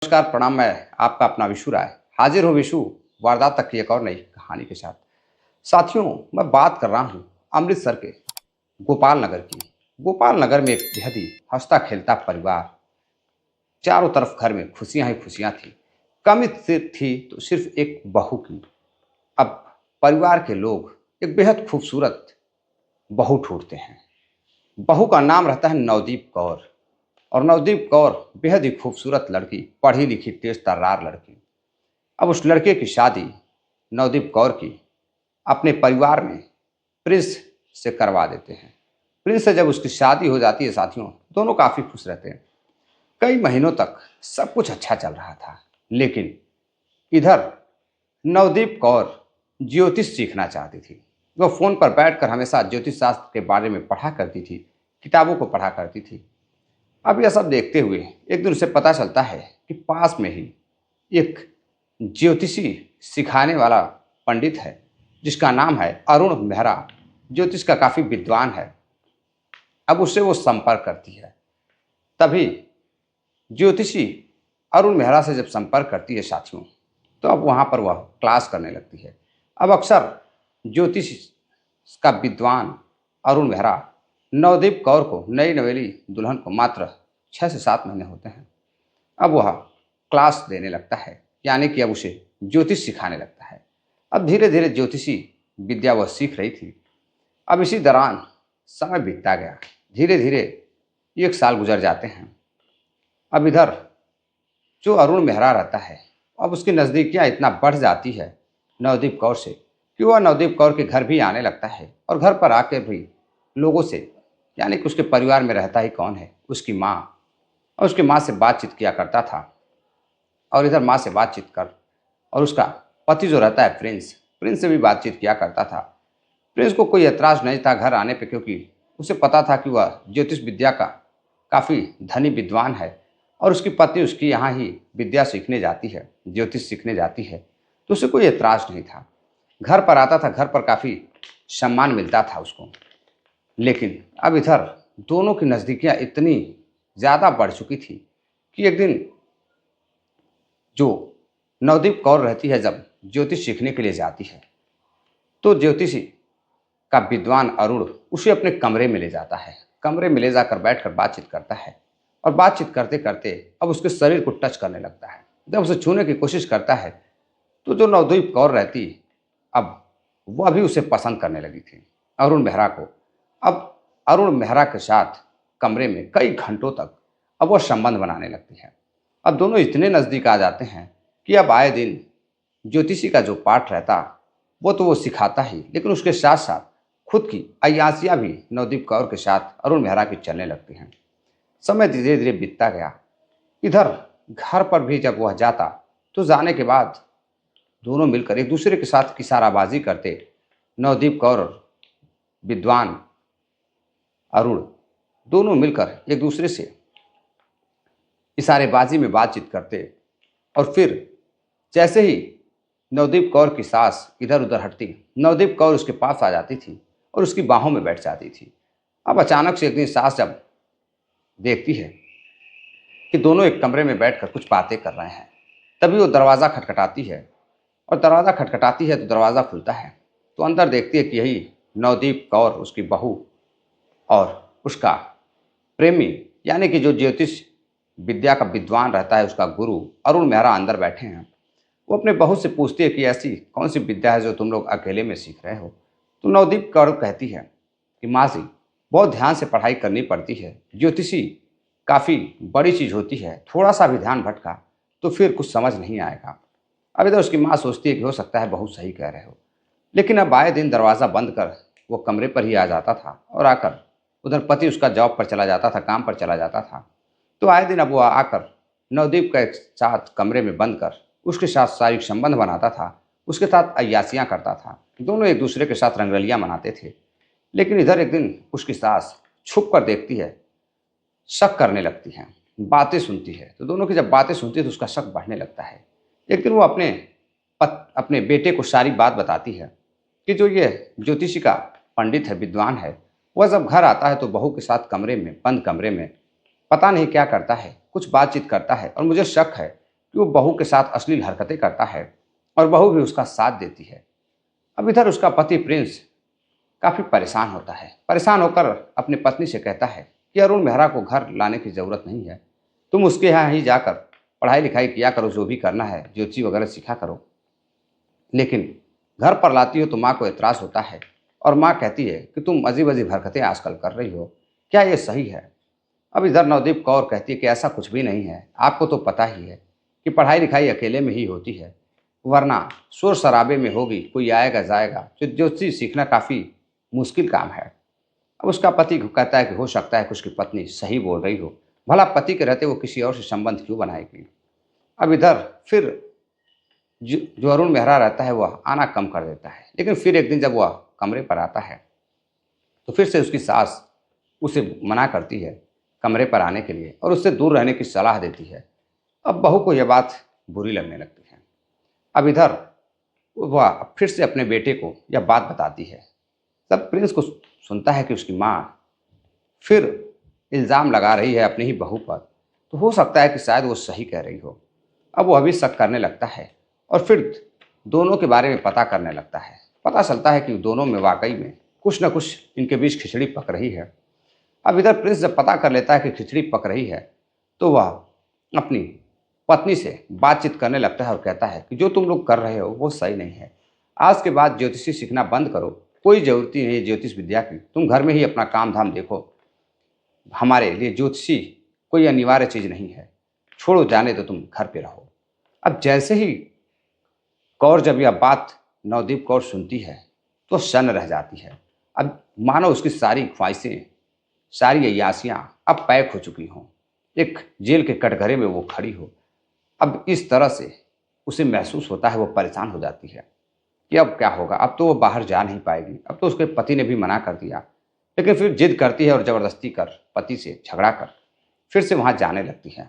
नमस्कार, प्रणाम। मैं आपका अपना विशु राय हाजिर हूँ विशु वारदात तक की एक और नई कहानी के साथ। साथियों, मैं बात कर रहा हूँ अमृतसर के गोपाल नगर की। गोपाल नगर में एक बेहद ही हंसता खेलता परिवार। चारों तरफ घर में खुशियां ही खुशियां थी। कमी सिर्फ थी तो सिर्फ एक बहू की। अब परिवार के लोग एक बेहद खूबसूरत बहू ढूंढते हैं। बहू का नाम रहता है नवदीप कौर। और नवदीप कौर बेहद ही खूबसूरत लड़की, पढ़ी लिखी तेज तर्रार लड़की। अब उस लड़के की शादी नवदीप कौर की अपने परिवार में प्रिंस से करवा देते हैं। प्रिंस से जब उसकी शादी हो जाती है साथियों, दोनों काफ़ी खुश रहते हैं। कई महीनों तक सब कुछ अच्छा चल रहा था। लेकिन इधर नवदीप कौर ज्योतिष सीखना चाहती थी। वो फ़ोन पर बैठकर हमेशा ज्योतिष शास्त्र के बारे में पढ़ा करती थी, किताबों को पढ़ा करती थी। अब यह सब देखते हुए एक दिन उसे पता चलता है कि पास में ही एक ज्योतिषी सिखाने वाला पंडित है, जिसका नाम है अरुण मेहरा। ज्योतिष का काफ़ी विद्वान है। अब उससे वो संपर्क करती है। तभी ज्योतिषी अरुण मेहरा से जब संपर्क करती है साथियों, तो अब वहाँ पर वह क्लास करने लगती है। अब अक्सर ज्योतिष का विद्वान अरुण मेहरा नवदीप कौर को, नई नवेली दुल्हन को मात्र 6 से 7 महीने होते हैं, अब वह क्लास देने लगता है, यानी कि अब उसे ज्योतिष सिखाने लगता है। अब धीरे धीरे ज्योतिषी विद्या वह सीख रही थी। अब इसी दौरान समय बीतता गया। धीरे धीरे 1 साल गुजर जाते हैं। अब इधर जो अरुण मेहरा रहता है, अब उसकी नज़दीकियाँ इतना बढ़ जाती है नवदीप कौर से कि वह नवदीप कौर के घर भी आने लगता है। और घर पर आकर भी लोगों से, यानी कि उसके परिवार में रहता ही कौन है, उसकी माँ, और उसकी माँ से बातचीत किया करता था। और इधर माँ से बातचीत कर, और उसका पति जो रहता है प्रिंस, प्रिंस से भी बातचीत किया करता था। प्रिंस को कोई ऐतराज़ नहीं था घर आने पे, क्योंकि उसे पता था कि वह ज्योतिष विद्या का काफ़ी धनी विद्वान है। और उसकी पत्नी उसकी यहाँ ही विद्या सीखने जाती है, ज्योतिष सीखने जाती है, तो उसे कोई ऐतराज़ नहीं था। घर पर आता था, घर पर काफ़ी सम्मान मिलता था उसको। लेकिन अब इधर दोनों की नज़दीकियाँ इतनी ज़्यादा बढ़ चुकी थी कि एक दिन जो नवदीप कौर रहती है, जब ज्योतिष सीखने के लिए जाती है, तो ज्योतिषी का विद्वान अरुण उसे अपने कमरे में ले जाता है। कमरे में ले जाकर बैठकर बातचीत करता है। और बातचीत करते करते अब उसके शरीर को टच करने लगता है। जब उसे छूने की कोशिश करता है, तो जो नवदीप कौर रहती, अब वह भी उसे पसंद करने लगी थी, अरुण मेहरा को। अब अरुण मेहरा के साथ कमरे में कई घंटों तक अब वह संबंध बनाने लगती है। अब दोनों इतने नज़दीक आ जाते हैं कि अब आए दिन ज्योतिषी का जो पाठ रहता, वो तो वो सिखाता ही, लेकिन उसके साथ साथ खुद की अय्यासियाँ भी नवदीप कौर के साथ अरुण मेहरा की चलने लगती हैं। समय धीरे धीरे बीतता गया। इधर घर पर भी जब वह जाता, तो जाने के बाद दोनों मिलकर एक दूसरे के साथ इशाराबाजी करते। नवदीप कौर और विद्वान अरुण दोनों मिलकर एक दूसरे से इशारेबाजी में बातचीत करते। और फिर जैसे ही नवदीप कौर की सास इधर उधर हटती, नवदीप कौर उसके पास आ जाती थी और उसकी बाहों में बैठ जाती थी। अब अचानक से एक दिन सास जब देखती है कि दोनों एक कमरे में बैठकर कुछ बातें कर रहे हैं, तभी वो दरवाज़ा खटखटाती है। और दरवाज़ा खटखटाती है तो दरवाज़ा खुलता है, तो अंदर देखती है कि यही नवदीप कौर, उसकी बहू, और उसका प्रेमी, यानी कि जो ज्योतिष विद्या का विद्वान रहता है, उसका गुरु अरुण मेहरा अंदर बैठे हैं। वो अपने बहू से पूछती है कि ऐसी कौन सी विद्या है जो तुम लोग अकेले में सीख रहे हो। तो नवदीप कौर कहती है कि माँ जी, बहुत ध्यान से पढ़ाई करनी पड़ती है। ज्योतिषी काफ़ी बड़ी चीज़ होती है, थोड़ा सा भी ध्यान भटका तो फिर कुछ समझ नहीं आएगा। अब इधर उसकी माँ सोचती है कि हो सकता है बहुत सही कह रहे हो। लेकिन अब आए दिन दरवाज़ा बंद कर वो कमरे पर ही आ जाता था, और आकर उधर पति उसका जॉब पर चला जाता था, काम पर चला जाता था। तो आए दिन अब वो आकर नवदीप का एक साथ कमरे में बंद कर उसके साथ शारीरिक संबंध बनाता था, उसके साथ अय्यासियाँ करता था। दोनों एक दूसरे के साथ रंगरलियाँ मनाते थे। लेकिन इधर एक दिन उसकी सास छुप कर देखती है, शक करने लगती है, बातें सुनती है। तो दोनों की जब बातें सुनती है तो उसका शक बढ़ने लगता है। एक दिन वो अपने बेटे को सारी बात बताती है कि जो ये ज्योतिषी का पंडित है, विद्वान है, वह जब घर आता है तो बहू के साथ कमरे में, बंद कमरे में, पता नहीं क्या करता है, कुछ बातचीत करता है। और मुझे शक है कि वो बहू के साथ अश्लील हरकतें करता है और बहू भी उसका साथ देती है। अब इधर उसका पति प्रिंस काफ़ी परेशान होता है। परेशान होकर अपनी पत्नी से कहता है कि अरुण मेहरा को घर लाने की ज़रूरत नहीं है, तुम उसके यहाँ ही जाकर पढ़ाई लिखाई किया करो, जो भी करना है ज्योतिषी वगैरह सीखा करो। लेकिन घर पर लाती हो तो माँ को एतराज़ होता है और माँ कहती है कि तुम अजीब अजीब हरकतें आजकल कर रही हो, क्या ये सही है? अब इधर नवदीप कौर कहती है कि ऐसा कुछ भी नहीं है, आपको तो पता ही है कि पढ़ाई लिखाई अकेले में ही होती है, वरना शोर शराबे में होगी, कोई आएगा जाएगा, जो ज्योतिषी सीखना काफ़ी मुश्किल काम है। अब उसका पति कहता है कि हो सकता है कि उसकी पत्नी सही बोल रही हो, भला पति के रहते वो किसी और से संबंध क्यों बनाएगी। अब इधर फिर जो जो अरुण मेहरा रहता है वह आना कम कर देता है, लेकिन फिर एक दिन जब वह कमरे पर आता है तो फिर से उसकी सास उसे मना करती है कमरे पर आने के लिए और उससे दूर रहने की सलाह देती है। अब बहू को यह बात बुरी लगने लगती है। अब इधर वह फिर से अपने बेटे को यह बात बताती है। तब प्रिंस को सुनता है कि उसकी माँ फिर इल्ज़ाम लगा रही है अपनी ही बहू पर, तो हो सकता है कि शायद वो सही कह रही हो। अब वो अभी शक करने लगता है और फिर दोनों के बारे में पता करने लगता है। पता चलता है कि दोनों में वाकई में कुछ न कुछ इनके बीच खिचड़ी पक रही है। अब इधर प्रिंस जब पता कर लेता है कि खिचड़ी पक रही है तो वह अपनी पत्नी से बातचीत करने लगता है और कहता है कि जो तुम लोग कर रहे हो वो सही नहीं है। आज के बाद ज्योतिषी सीखना बंद करो, कोई ज़रूरत नहीं है ज्योतिष विद्या की, तुम घर में ही अपना काम धाम देखो। हमारे लिए ज्योतिषी कोई अनिवार्य चीज़ नहीं है, छोड़ो जाने दो, तुम घर पे रहो। अब जैसे ही कौर जब यह बात नवदीप कौर सुनती है तो सन्न रह जाती है। अब मानो उसकी सारी ख्वाहिशें, सारी अय्यासियाँ अब पैक हो चुकी हों, एक जेल के कटघरे में वो खड़ी हो। अब इस तरह से उसे महसूस होता है, वो परेशान हो जाती है कि अब क्या होगा। अब तो वो बाहर जा नहीं पाएगी, अब तो उसके पति ने भी मना कर दिया। लेकिन फिर जिद करती है और ज़बरदस्ती कर पति से झगड़ा कर फिर से वहाँ जाने लगती है।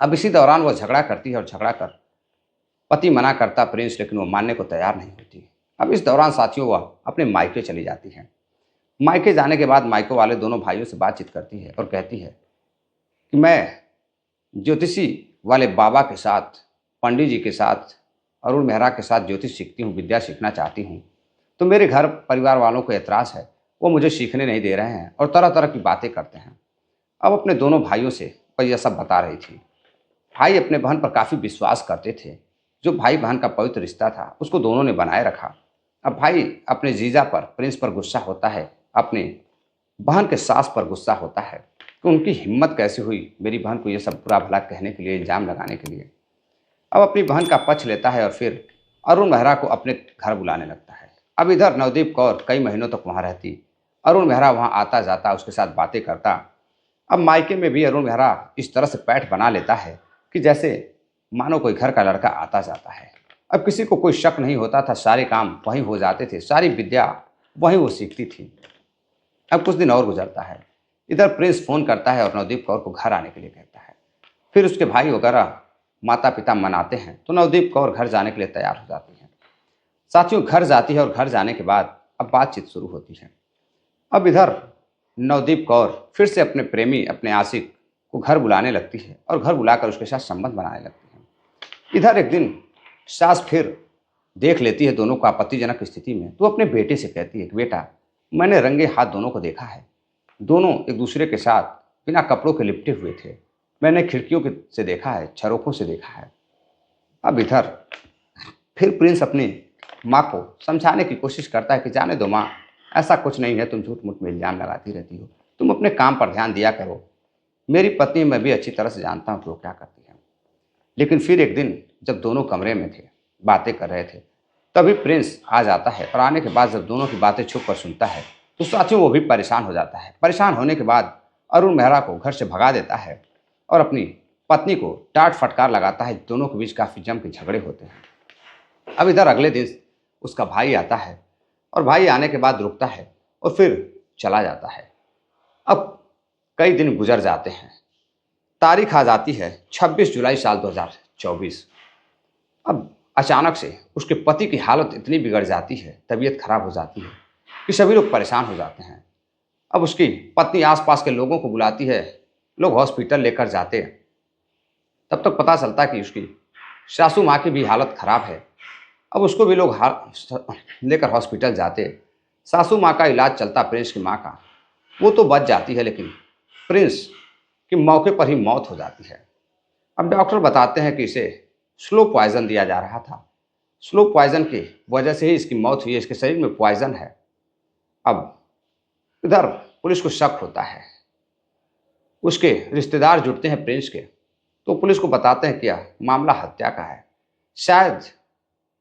अब इसी दौरान वह झगड़ा करती है और झगड़ा कर पति मना करता प्रिंस, लेकिन वो मानने को तैयार नहीं होती। अब इस दौरान साथियों वह अपने मायके चली जाती है। मायके जाने के बाद मायके वाले दोनों भाइयों से बातचीत करती है और कहती है कि मैं ज्योतिषी वाले बाबा के साथ, पंडित जी के साथ, अरुण मेहरा के साथ ज्योतिष सीखती हूँ, विद्या सीखना चाहती हूँ। तो मेरे घर परिवार वालों को एतराज़ है, वो मुझे सीखने नहीं दे रहे हैं और तरह तरह की बातें करते हैं। अब अपने दोनों भाइयों से वह यह सब बता रही थी। भाई अपने बहन पर काफ़ी विश्वास करते थे। जो भाई बहन का पवित्र रिश्ता था उसको दोनों ने बनाए रखा। अब भाई अपने जीजा पर, प्रिंस पर गुस्सा होता है, अपने बहन के सास पर गुस्सा होता है कि उनकी हिम्मत कैसे हुई मेरी बहन को ये सब बुरा भला कहने के लिए, इल्ज़ाम लगाने के लिए। अब अपनी बहन का पक्ष लेता है और फिर अरुण मेहरा को अपने घर बुलाने लगता है। अब इधर नवदीप कौर कई महीनों तक वहाँ रहती। अरुण मेहरा वहाँ आता जाता, उसके साथ बातें करता। अब मायके में भी अरुण मेहरा इस तरह से पैठ बना लेता है कि जैसे मानो कोई घर का लड़का आता जाता है। अब किसी को कोई शक नहीं होता था, सारे काम वहीं हो जाते थे, सारी विद्या वहीं वो सीखती थी। अब कुछ दिन और गुजरता है। इधर प्रिंस फ़ोन करता है और नवदीप कौर को घर आने के लिए कहता है। फिर उसके भाई वगैरह माता पिता मनाते हैं तो नवदीप कौर घर जाने के लिए तैयार हो जाती है। साथियों घर जाती है और घर जाने के बाद अब बातचीत शुरू होती है। अब इधर नवदीप कौर फिर से अपने प्रेमी, अपने आशिक को घर बुलाने लगती है और घर बुलाकर उसके साथ संबंध बनाने लगती है। इधर एक दिन सास फिर देख लेती है दोनों को आपत्तिजनक स्थिति में, तो अपने बेटे से कहती है कि बेटा, मैंने रंगे हाथ दोनों को देखा है। दोनों एक दूसरे के साथ बिना कपड़ों के लिपटे हुए थे। मैंने खिड़कियों से देखा है, झरोखों से देखा है। अब इधर फिर प्रिंस अपनी माँ को समझाने की कोशिश करता है कि जाने दो माँ, ऐसा कुछ नहीं है, तुम झूठ मूठ में इल्ज़ाम लगाती रहती हो, तुम अपने काम पर ध्यान दिया करो। मेरी पत्नी मैं भी अच्छी तरह से जानता हूँ कि वो क्या करती है। लेकिन फिर एक दिन जब दोनों कमरे में थे, बातें कर रहे थे, तभी प्रिंस आ जाता है और आने के बाद जब दोनों की बातें छुप कर सुनता है तो साथियों वो भी परेशान हो जाता है। परेशान होने के बाद अरुण मेहरा को घर से भगा देता है और अपनी पत्नी को डांट फटकार लगाता है। दोनों के बीच काफ़ी जम के झगड़े होते हैं। अब इधर अगले दिन उसका भाई आता है और भाई आने के बाद रुकता है और फिर चला जाता है। अब कई दिन गुजर जाते हैं। तारीख आ जाती है 26 जुलाई साल 2024। अब अचानक से उसके पति की हालत इतनी बिगड़ जाती है, तबीयत खराब हो जाती है कि सभी लोग परेशान हो जाते हैं। अब उसकी पत्नी आसपास के लोगों को बुलाती है, लोग हॉस्पिटल लेकर जाते हैं। तब तक पता चलता है कि उसकी सासू माँ की भी हालत खराब है। अब उसको भी लोग लेकर हॉस्पिटल जाते। सासू माँ का इलाज चलता प्रिंस की माँ का। वो तो बच जाती है, लेकिन प्रिंस की मौके पर ही मौत हो जाती है। अब डॉक्टर बताते हैं कि इसे स्लो पॉइजन दिया जा रहा था। स्लो पॉइजन की वजह से ही इसकी मौत हुई है, इसके शरीर में पॉइजन है। अब इधर पुलिस को शक होता है। उसके रिश्तेदार जुटते हैं प्रिंस के, तो पुलिस को बताते हैं क्या मामला हत्या का है। शायद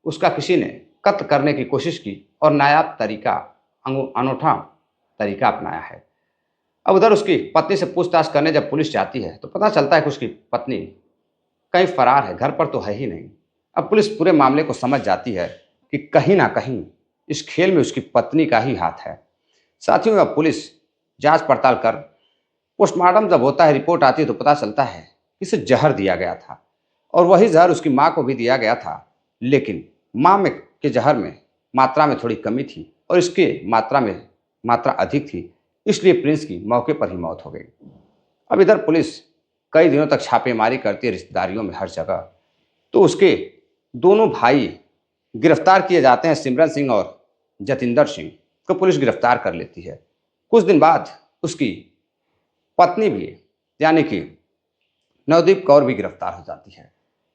उसका किसी ने कत्ल करने की कोशिश की और नायाब तरीका, अनूठा तरीका अपनाया है। अब उधर उसकी पत्नी से पूछताछ करने जब पुलिस जाती है तो पता चलता है कि उसकी पत्नी कहीं फरार है, घर पर तो है ही नहीं। अब पुलिस पूरे मामले को समझ जाती है कि कहीं ना कहीं इस खेल में उसकी पत्नी का ही हाथ है। साथियों, अब पुलिस जांच पड़ताल कर पोस्टमार्टम जब होता है, रिपोर्ट आती है तो पता चलता है कि इसे जहर दिया गया था और वही जहर उसकी माँ को भी दिया गया था। लेकिन माँ में के जहर में मात्रा में थोड़ी कमी थी और इसके मात्रा अधिक थी, इसलिए प्रिंस की मौके पर ही मौत हो गई। अब इधर पुलिस कई दिनों तक छापेमारी करती है रिश्तेदारियों में हर जगह। तो उसके दोनों भाई गिरफ्तार किए जाते हैं, सिमरन सिंह और जतिंदर सिंह को पुलिस गिरफ्तार कर लेती है। कुछ दिन बाद उसकी पत्नी भी, यानी कि नवदीप कौर भी गिरफ्तार हो जाती है।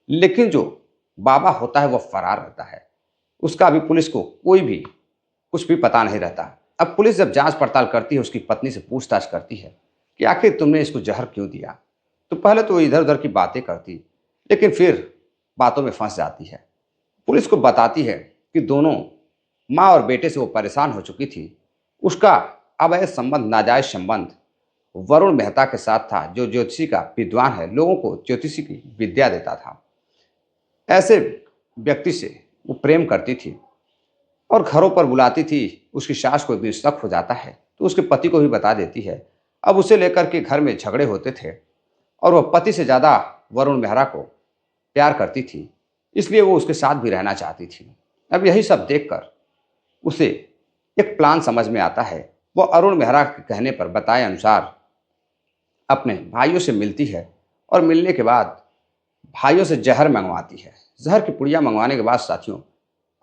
लेकिन जो बाबा होता है वह फरार रहता है। उसका अभी पुलिस को कोई भी कुछ भी पता नहीं रहता। अब पुलिस जब जांच पड़ताल करती है, उसकी पत्नी से पूछताछ करती है कि आखिर तुमने इसको जहर क्यों दिया। तो पहले तो वो इधर उधर की बातें करती, लेकिन फिर बातों में फंस जाती है। पुलिस को बताती है कि दोनों माँ और बेटे से वो परेशान हो चुकी थी। उसका अवैध संबंध, नाजायज संबंध वरुण मेहता के साथ था, जो ज्योतिषी का विद्वान है, लोगों को ज्योतिषी की विद्या देता था। ऐसे व्यक्ति से वो प्रेम करती थी और घरों पर बुलाती थी। उसकी सास को एक दिन शक हो जाता है तो उसके पति को भी बता देती है। अब उसे लेकर के घर में झगड़े होते थे और वह पति से ज़्यादा वरुण मेहरा को प्यार करती थी, इसलिए वो उसके साथ भी रहना चाहती थी। अब यही सब देखकर उसे एक प्लान समझ में आता है। वो अरुण मेहरा के कहने पर, बताए अनुसार, अपने भाइयों से मिलती है और मिलने के बाद भाइयों से जहर मंगवाती है। जहर की पुड़िया मंगवाने के बाद साथियों,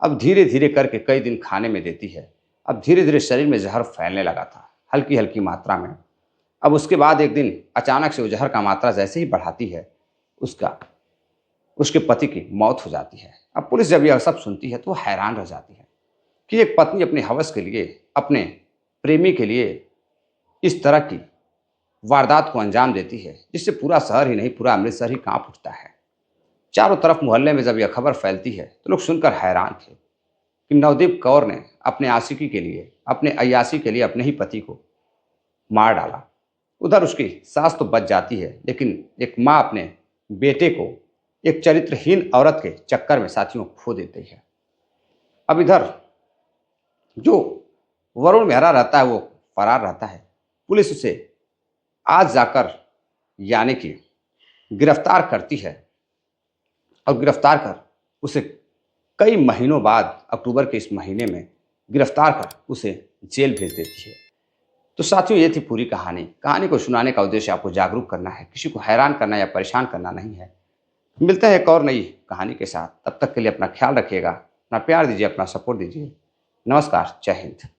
अब धीरे धीरे करके कई दिन खाने में देती है। अब धीरे धीरे शरीर में जहर फैलने लगा था, हल्की हल्की मात्रा में। अब उसके बाद एक दिन अचानक से वो जहर का मात्रा जैसे ही बढ़ाती है, उसका उसके पति की मौत हो जाती है। अब पुलिस जब यह सब सुनती है तो वो हैरान रह जाती है कि एक पत्नी अपने हवस के लिए, अपने प्रेमी के लिए इस तरह की वारदात को अंजाम देती है, जिससे पूरा शहर ही नहीं, पूरा अमृतसर ही कांप उठता है। चारों तरफ मोहल्ले में जब यह खबर फैलती है तो लोग सुनकर हैरान थे कि नवदीप कौर ने अपने आशिकी के लिए, अपने अय्याशी के लिए अपने ही पति को मार डाला। उधर उसकी सास तो बच जाती है, लेकिन एक माँ अपने बेटे को एक चरित्रहीन औरत के चक्कर में साथियों खो देती है। अब इधर जो वरुण मेहरा रहता है वो फरार रहता है। पुलिस उसे आज जाकर, यानी कि गिरफ्तार करती है और गिरफ्तार कर उसे कई महीनों बाद, अक्टूबर के इस महीने में गिरफ्तार कर उसे जेल भेज देती है। तो साथियों, ये थी पूरी कहानी। कहानी को सुनाने का उद्देश्य आपको जागरूक करना है, किसी को हैरान करना या परेशान करना नहीं है। मिलते हैं एक और नई कहानी के साथ। तब तक के लिए अपना ख्याल रखिएगा, अपना प्यार दीजिए, अपना सपोर्ट दीजिए। नमस्कार, जय हिंद।